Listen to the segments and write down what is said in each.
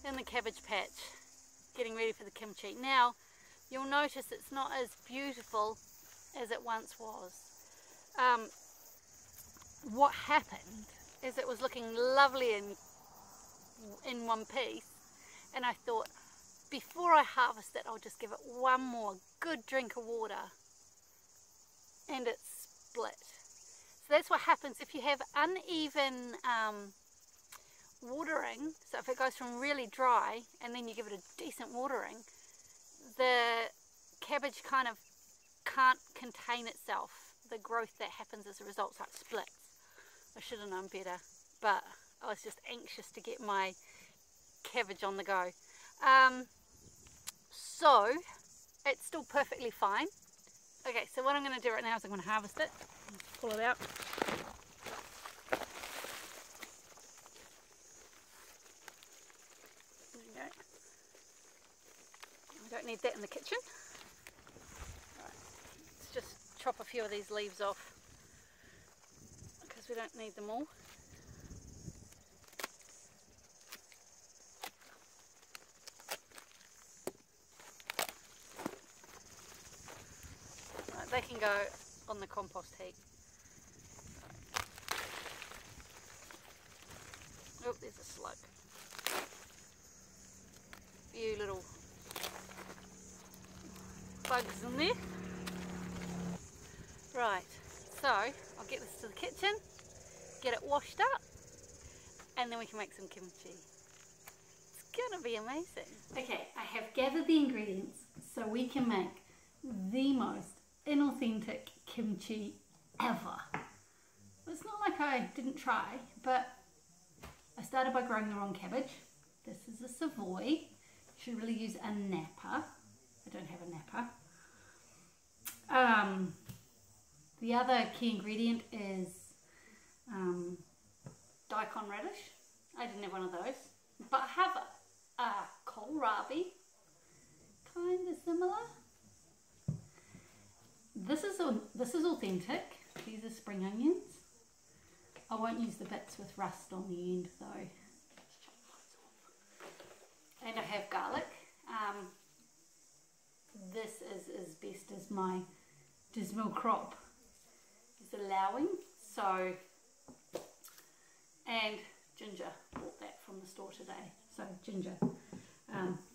in the cabbage patch, getting ready for the kimchi. Now, you'll notice it's not as beautiful as it once was. What happened is it was looking lovely in one piece, and I thought, before I harvest it, I'll just give it one more good drink of water, and it split. So that's what happens if you have uneven watering. So if it goes from really dry and then you give it a decent watering, the cabbage kind of can't contain itself. The growth that happens as a result, so it splits. I should have known better, but I was just anxious to get my cabbage on the go. So it's still perfectly fine. Okay, so what I'm going to do right now is I'm going to harvest it. Pull it out. There we go. We don't need that in the kitchen. Right, let's just chop a few of these leaves off because we don't need them all. They can go on the compost heap. Oh, there's a slug. Few little bugs in there. Right, so I'll get this to the kitchen, get it washed up, and then we can make some kimchi. It's gonna be amazing. Okay, I have gathered the ingredients so we can make the most inauthentic kimchi ever. It's not like I didn't try, but I started by growing the wrong cabbage. This is a Savoy. You should really use a Napa. I don't have a Napa. The other key ingredient is daikon radish. I didn't have one of those, but I have a kohlrabi, kind of similar. This is authentic. These are spring onions. I won't use the bits with rust on the end though. And I have garlic. This is as best as my dismal crop is allowing. So, and ginger. Bought that from the store today. So ginger.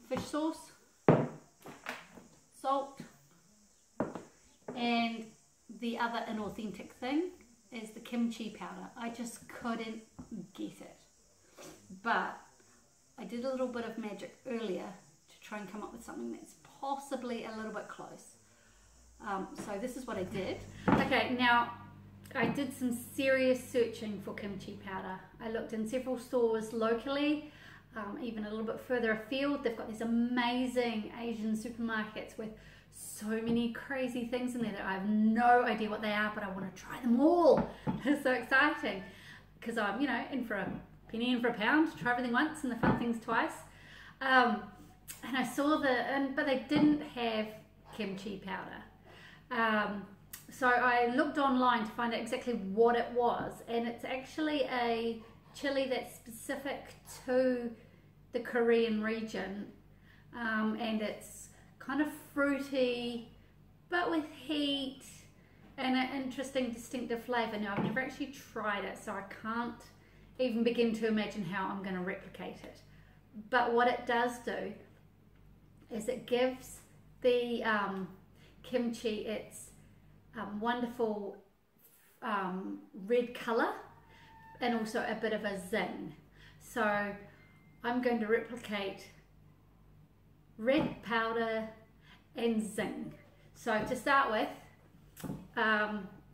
Fish sauce. Salt. And the other inauthentic thing is the kimchi powder. I just couldn't get it. But I did a little bit of magic earlier to try and come up with something that's possibly a little bit close. So this is what I did. Okay, now I did some serious searching for kimchi powder. I looked in several stores locally, even a little bit further afield. They've got these amazing Asian supermarkets with so many crazy things in there that I have no idea what they are, but I want to try them all. It's so exciting because I'm, you know, in for a penny in for a pound. Try everything once and the fun things twice. And I saw but they didn't have kimchi powder. So I looked online to find out exactly what it was, and it's actually a chili that's specific to the Korean region, and it's kind of fruity, but with heat and an interesting distinctive flavour. Now, I've never actually tried it, so I can't even begin to imagine how I'm going to replicate it. But what it does do is it gives the kimchi its wonderful red colour and also a bit of a zing. So I'm going to replicate red powder and zing. So to start with,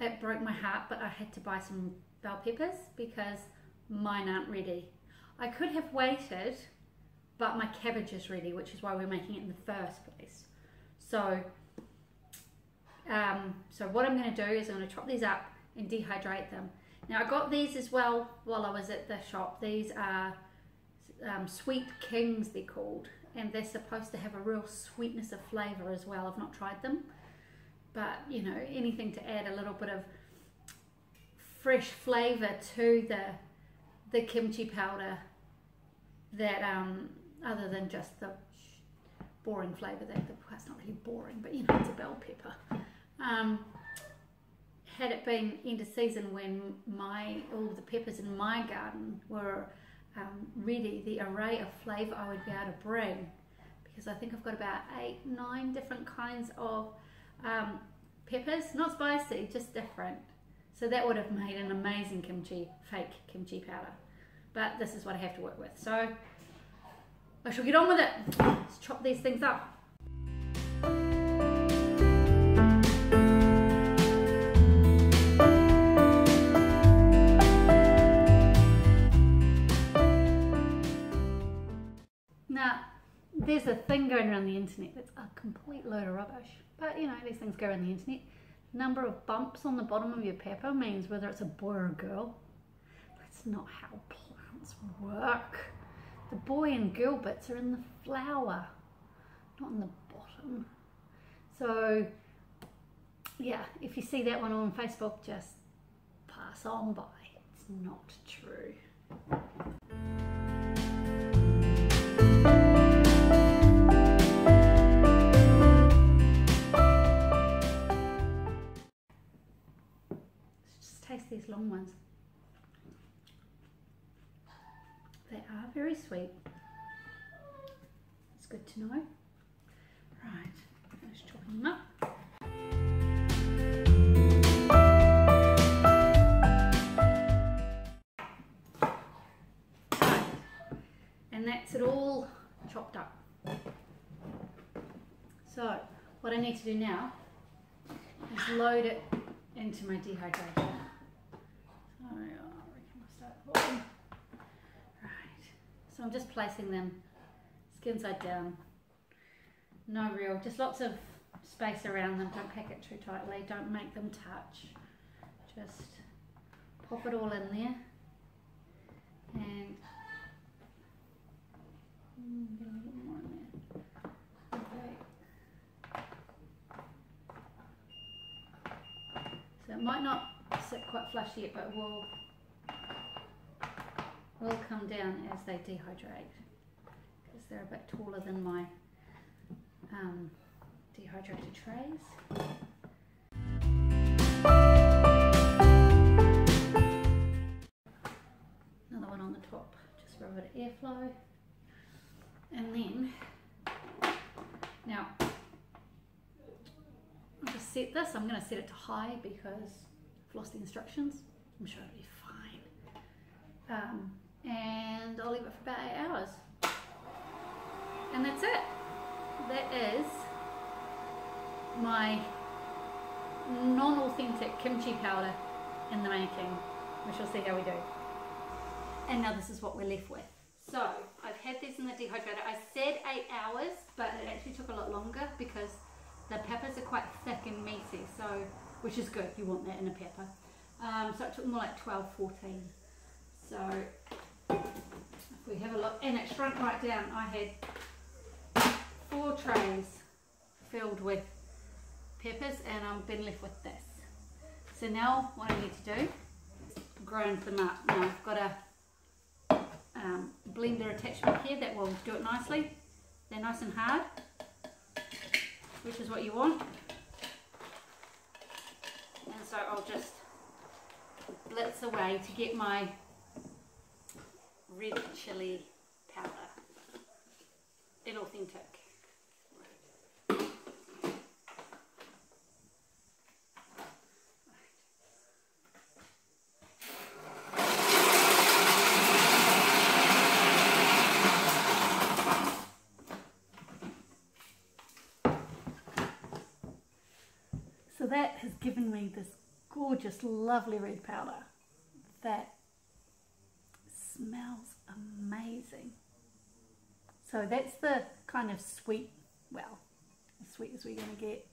it broke my heart, but I had to buy some bell peppers because mine aren't ready. I could have waited, but my cabbage is ready, which is why we're making it in the first place. So so what I'm going to do is I'm going to chop these up and dehydrate them. Now, I got these as well while I was at the shop. These are Sweet Kings, they're called, and they're supposed to have a real sweetness of flavour as well. I've not tried them, but you know, anything to add a little bit of fresh flavour to the kimchi powder that other than just the boring flavour that it's not really boring, but you know, it's a bell pepper. Had it been end of season when all the peppers in my garden were ready, the array of flavour I would be able to bring, because I think I've got about 8-9 different kinds of peppers, not spicy, just different. So that would have made an amazing kimchi, fake kimchi powder. But this is what I have to work with. So I shall get on with it. Let's chop these things up. Now, there's a thing going around the internet that's a complete load of rubbish. But you know, these things go around the internet. Number of bumps on the bottom of your pepper means whether it's a boy or a girl. That's not how plants work. The boy and girl bits are in the flower, not in the bottom. So yeah, if you see that one on Facebook, just pass on by. It's not true. These long ones. They are very sweet. It's good to know. Right, finish chopping them up. Right. And that's it all chopped up. So what I need to do now is load it into my dehydrator. Right, so I'm just placing them skin side down. No real, just lots of space around them. Don't pack it too tightly, don't make them touch. Just pop it all in there and get a little more in there. Okay. So it might not sit quite flush yet, but will come down as they dehydrate, because they're a bit taller than my dehydrated trays. Another one on the top, just for a bit of airflow. And then, now, I'll just set this. I'm going to set it to high because I've lost the instructions. I'm sure it'll be fine. And I'll leave it for about 8 hours. And that's it. That is my non-authentic kimchi powder in the making. We shall see how we do. And now this is what we're left with. So I've had these in the dehydrator. I said 8 hours, but it actually took a lot longer because the peppers are quite thick and meaty, so which is good. You want that in a pepper. So it took more like 12-14. So if we have a look, and it shrunk right down. I had 4 trays filled with peppers and I've been left with this. So now what I need to do is grind them up. Now I've got a blender attachment here that will do it nicely. They're nice and hard, which is what you want. And so I'll just blitz away to get my red chili powder, Inauthentic. So that has given me this gorgeous, lovely red powder that smells amazing. So that's the kind of sweet, well, as sweet as we're going to get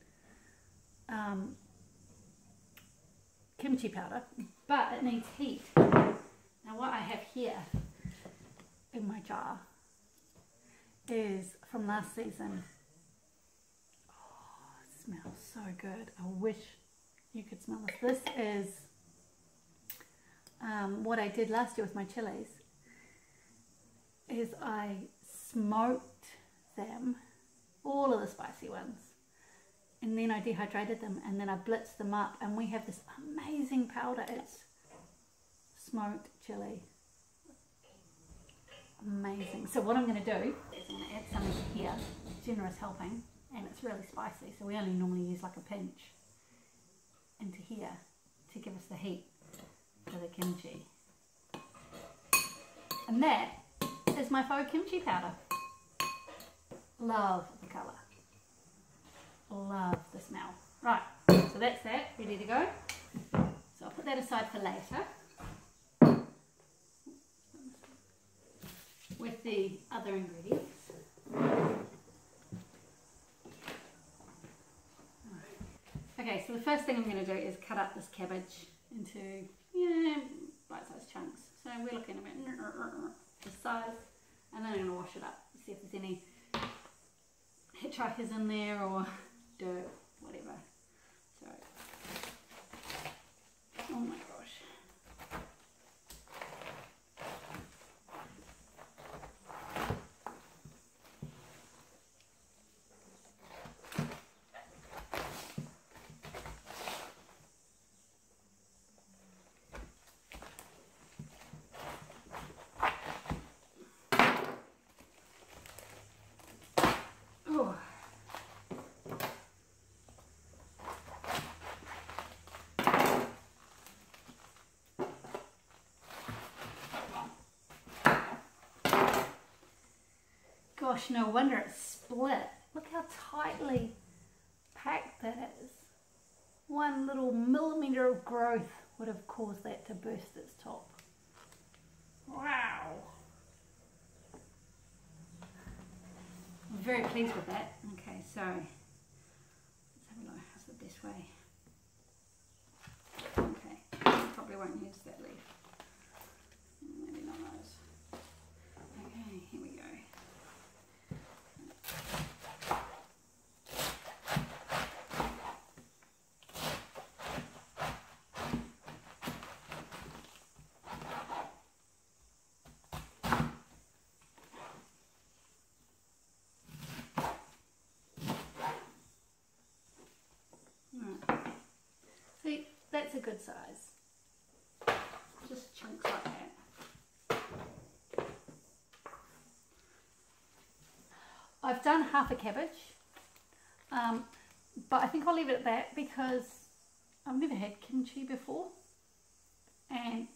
kimchi powder, but it needs heat. Now what I have here in my jar is from last season. Oh, it smells so good. I wish you could smell this. This is what I did last year with my chilies, is I smoked them, all of the spicy ones, and then I dehydrated them, and then I blitzed them up, and we have this amazing powder. It's smoked chili. Amazing. So what I'm going to do is I'm going to add some into here, generous helping, and it's really spicy, so we only normally use like a pinch into here to give us the heat for the kimchi. And that is my faux kimchi powder. Love the colour. Love the smell. Right, so that's that, ready to go. So I'll put that aside for later with the other ingredients. Okay, so the first thing I'm going to do is cut up this cabbage into bite-sized chunks. So we're looking about this size, and then I'm going to wash it up, see if there's any hitchhikers in there or dirt, whatever. So, oh my gosh. Gosh, no wonder it's split. Look how tightly packed that is. One little millimetre of growth would have caused that to burst its top. Wow. I'm very pleased with that. Okay, so let's have a look. How's the best way? Okay, probably won't use that leaf. Maybe not those. Okay, here we go. See, that's a good size. Just chunks like that. I've done half a cabbage, but I think I'll leave it at that because I've never had kimchi before, and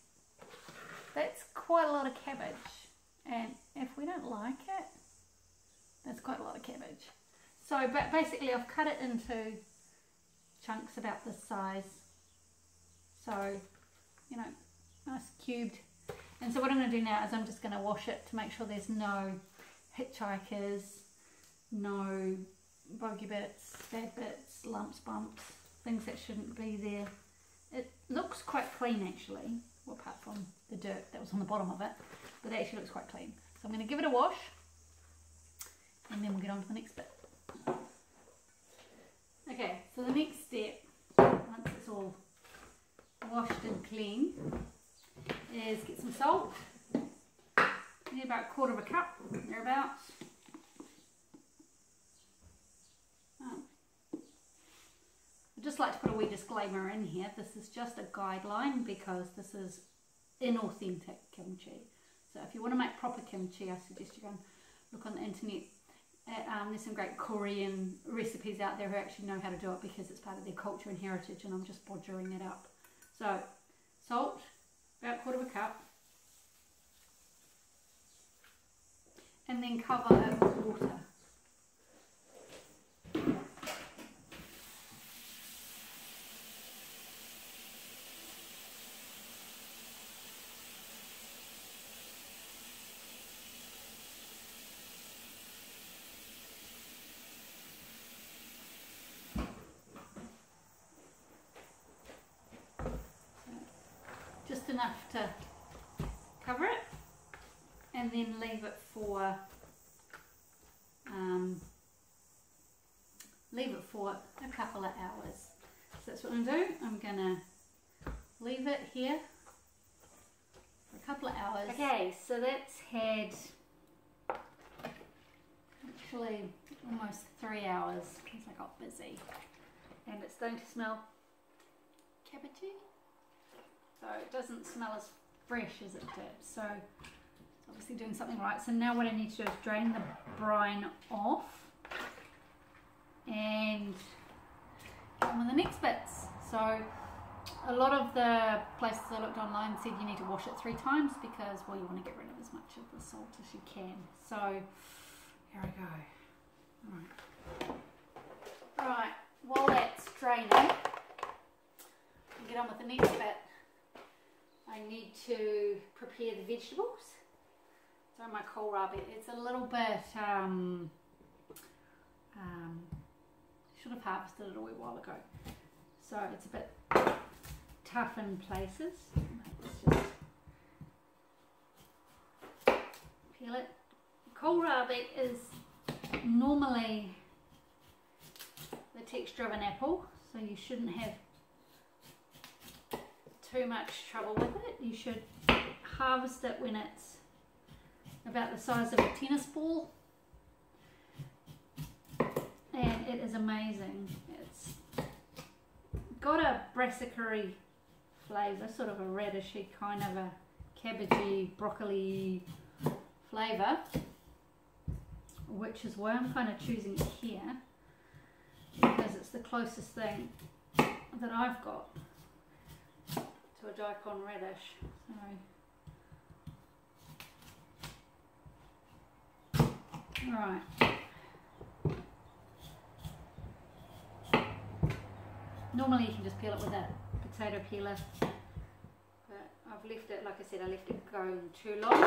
that's quite a lot of cabbage, and if we don't like it, that's quite a lot of cabbage. So, but basically I've cut it into chunks about this size, so you know, nice cubed. And so what I'm going to do now is I'm just going to wash it to make sure there's no hitchhikers, no bogey bits, bad bits, lumps, bumps, things that shouldn't be there. It looks quite clean actually, well, apart from the dirt that was on the bottom of it, but it actually looks quite clean. So I'm going to give it a wash, and then we'll get on to the next bit. Okay, so the next step, once it's all washed and clean, is get some salt. You need about 1/4 cup, thereabouts. I'd just like to put a wee disclaimer in here. This is just a guideline because this is inauthentic kimchi. So if you want to make proper kimchi, I suggest you go and look on the internet. There's some great Korean recipes out there who actually know how to do it because it's part of their culture and heritage, and I'm just bodgering it up. So, salt, about 1/4 cup, and then cover it with water. Just enough to cover it, and then leave it for a couple of hours. So that's what I'm going to do. I'm going to leave it here for a couple of hours. Okay, so that's had actually almost 3 hours because I got busy, and it's starting to smell cabbagey, so it doesn't smell as fresh as it did, so it's obviously doing something right. So now what I need to do is drain the brine off and get on with the next bits. So a lot of the places I looked online said you need to wash it 3 times because, well, you want to get rid of as much of the salt as you can. So here I go. Right, while that's draining, I'll get on with the next bit. I need to prepare the vegetables. So my kohlrabi, it's a little bit, should have harvested it a wee while ago. So it's a bit tough in places. Let's just peel it. Kohlrabi is normally the texture of an apple, so you shouldn't have too much trouble with it. You should harvest it when it's about the size of a tennis ball, and it is amazing. It's got a brassicary flavour, sort of a radishy kind of a cabbagey, broccoli flavour, which is why I'm kind of choosing it here, because it's the closest thing that I've got to a daikon radish. So, right. Normally you can just peel it with a potato peeler, but I've left it, like I said, I left it going too long.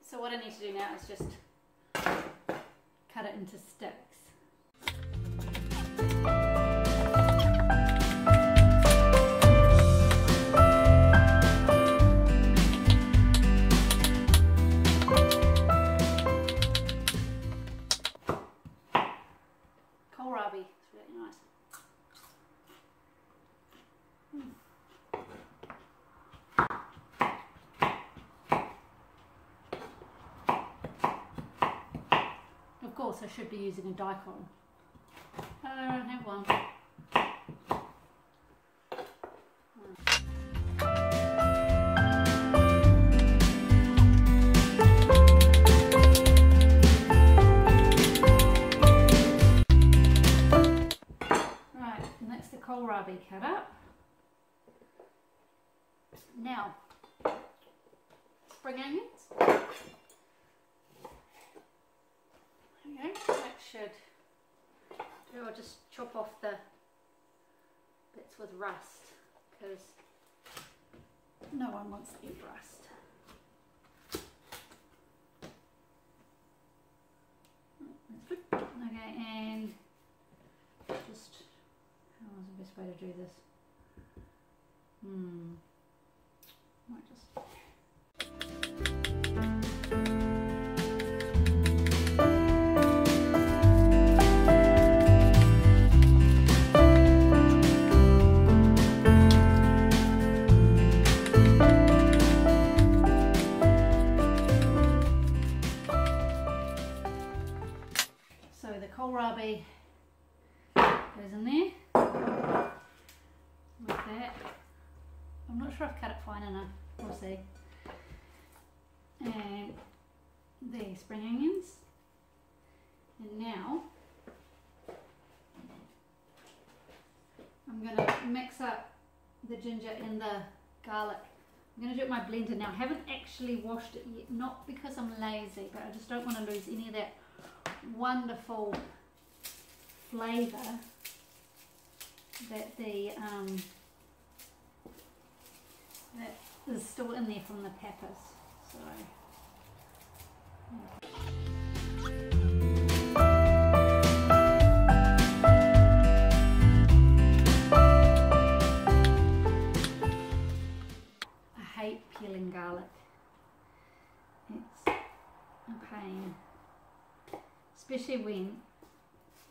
So what I need to do now is just cut it into sticks. Kohlrabi, it's really nice. Of course I should be using a daikon. I don't have one. Right, and that's the kohlrabi cut up. Now, spring onions. Okay, that should do. I'll just chop off the bits with rust, because no one wants to eat rust. That's good. Okay, and just, how's the best way to do this? Might just. Kohlrabi goes in there with that. I'm not sure I've cut it fine enough, we'll see. And the spring onions. And now I'm going to mix up the ginger and the garlic. I'm going to do it in my blender now. I haven't actually washed it yet, not because I'm lazy, but I just don't want to lose any of that wonderful flavour that that is still in there from the peppers. So I hate peeling garlic. It's a pain. Especially when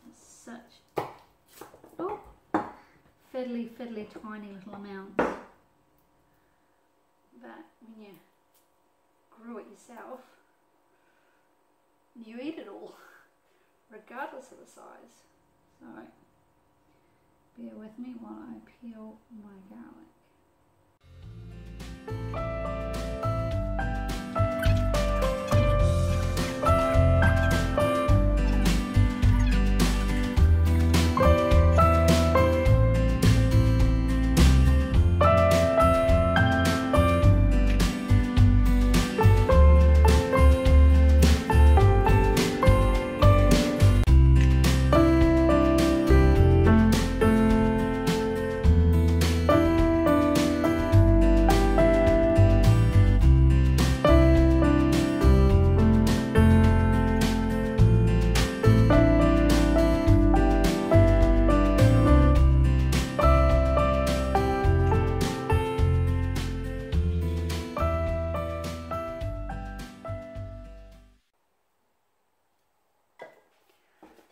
it's such fiddly tiny little amounts. But when you grew it yourself, and you eat it all, regardless of the size. So bear with me while I peel my garlic.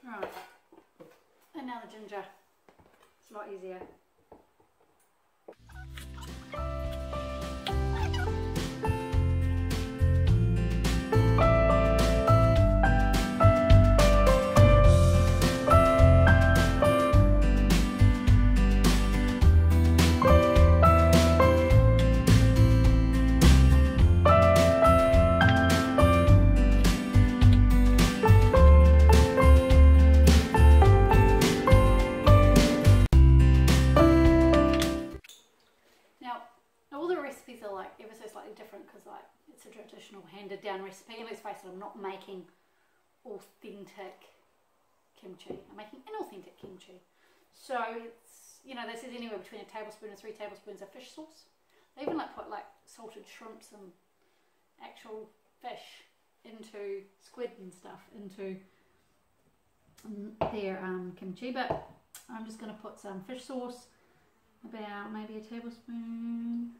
Right, and now the ginger. It's a lot easier. Ever so slightly different because like it's a traditional handed down recipe, and let's face it, I'm not making authentic kimchi, I'm making inauthentic kimchi. So it's, you know, this is anywhere between a tablespoon and 3 tablespoons of fish sauce. They even like put like salted shrimps and actual fish into squid and stuff into their kimchi, but I'm just going to put some fish sauce, about maybe a tablespoon.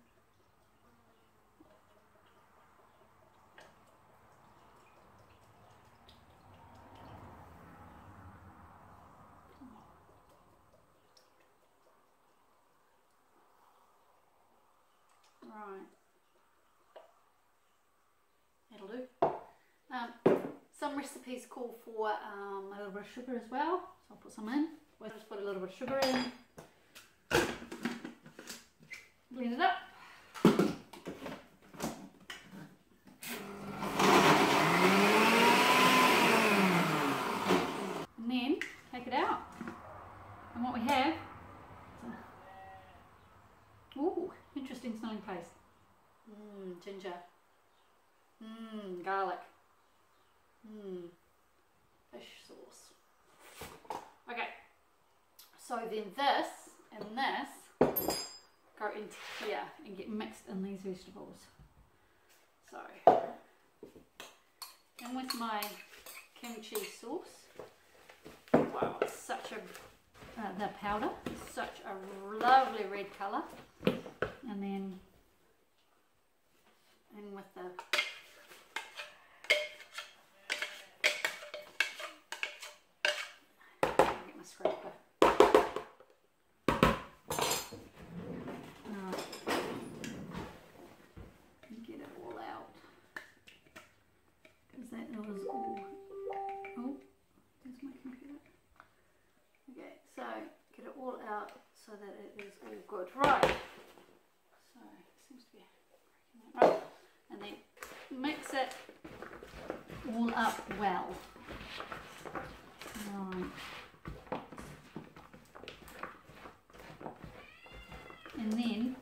Right, that'll do. Some recipes call for a little bit of sugar as well, so I'll put some in. We'll just put a little bit of sugar in, blend it up. And then take it out. And what we have, ooh, interesting smelling paste. Ginger. Garlic. Fish sauce. Okay. So then this and this go into here and get mixed in these vegetables. So, and with my kimchi sauce, wow, it's such a, the powder, such a lovely red colour. And then in with the get my scraper. Get it all out, because that was all. Oh, there's my computer. Okay, so get it all out so that it is all good. Right. So it seems to be breaking that. Right. And then mix it all up well. Right. And then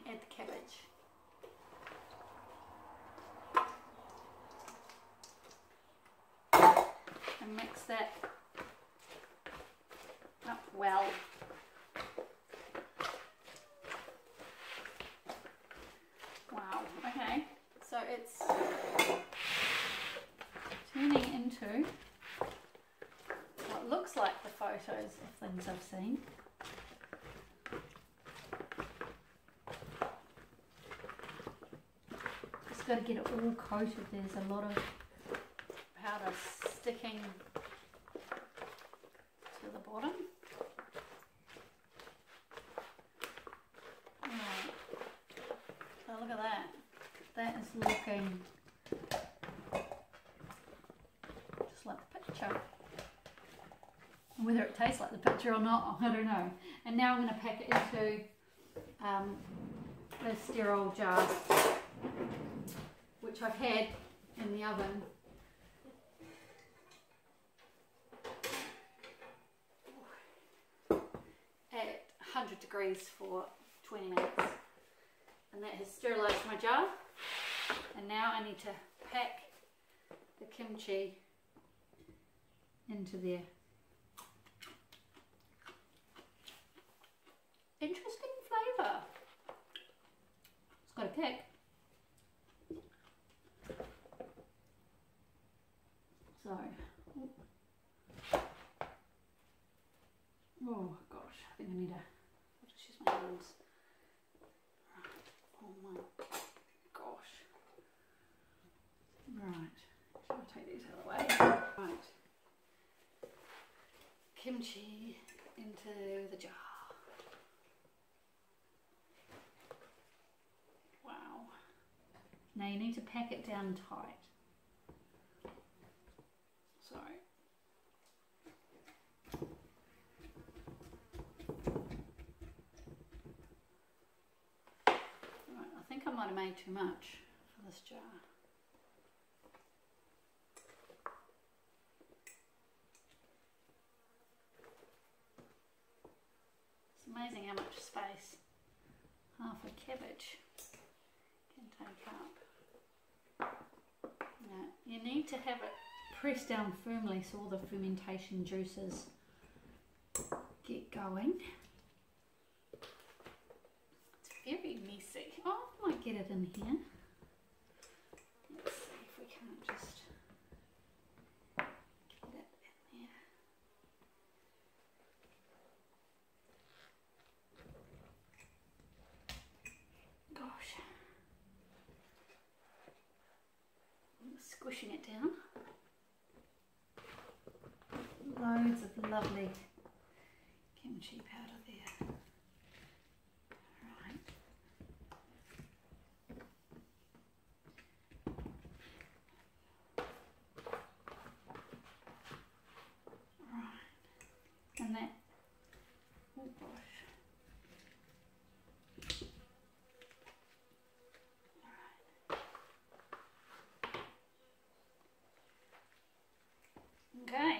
add the cabbage. And mix that up well. Wow, okay, so it's turning into what looks like the photos of things I've seen. Just got to get it all coated. There's a lot of powder sticking to the bottom. Right. So look at that. That is looking Whether it tastes like the picture or not, I don't know. And now I'm going to pack it into a sterile jar, which I've had in the oven. At 100 degrees for 20 minutes. And that has sterilised my jar. And now I need to pack the kimchi into there. Interesting flavour. It's got a kick. So, oh gosh, I think I need to, I'll just use my hands. Right, oh my gosh. Right, shall I take these out of the way? Right, kimchi into the jar. Wow. Now you need to pack it down tight. So, right, I think I might have made too much for this jar. It's amazing how much space half a cabbage can take up. Now, you need to have it pressed down firmly so all the fermentation juices get going. It's very messy. Oh, I might get it in here. Let's see if we can't just get it in there. Gosh. I'm squishing it down. Loads of lovely kimchi powder there. Right. Right. And that, oh gosh. Okay.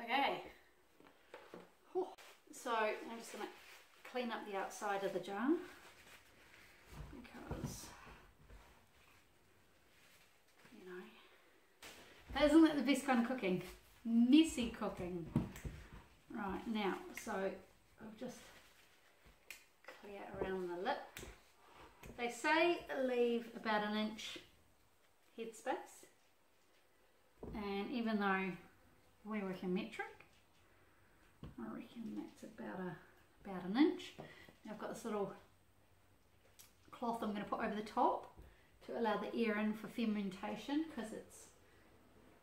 Okay. Whew. So I'm just going to clean up the outside of the jar because, you know, isn't that the best kind of cooking? Messy cooking. Right, now, so I'll just clear around the lip. They say leave about 1 inch headspace, and even though we work in metric, I reckon that's about 1 inch. Now I've got this little cloth I'm going to put over the top to allow the air in for fermentation because it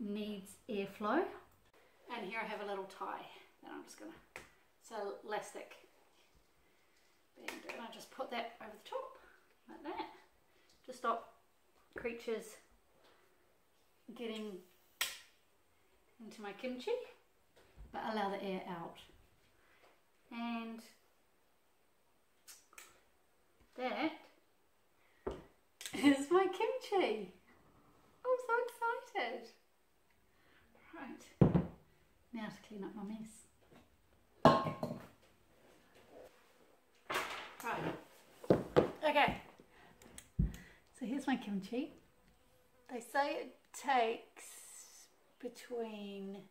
needs airflow. And here I have a little tie that I'm just going to, so elastic band, and I just put that over the top like that to stop creatures getting into my kimchi, but allow the air out. And that is my kimchi. I'm so excited. Right, now to clean up my mess. Right, okay, so here's my kimchi. They say it takes between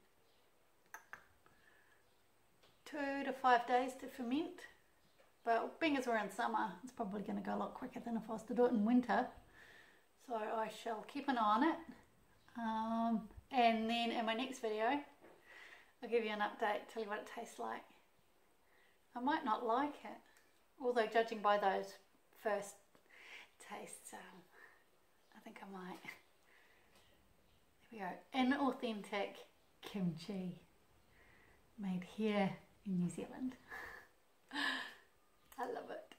2 to 5 days to ferment, but being as we're in summer, it's probably going to go a lot quicker than if I was to do it in winter. So I shall keep an eye on it, and then in my next video I'll give you an update, tell you what it tastes like. I might not like it, although judging by those first tastes, I think I might. There we go, inauthentic kimchi, made here in New Zealand. I love it.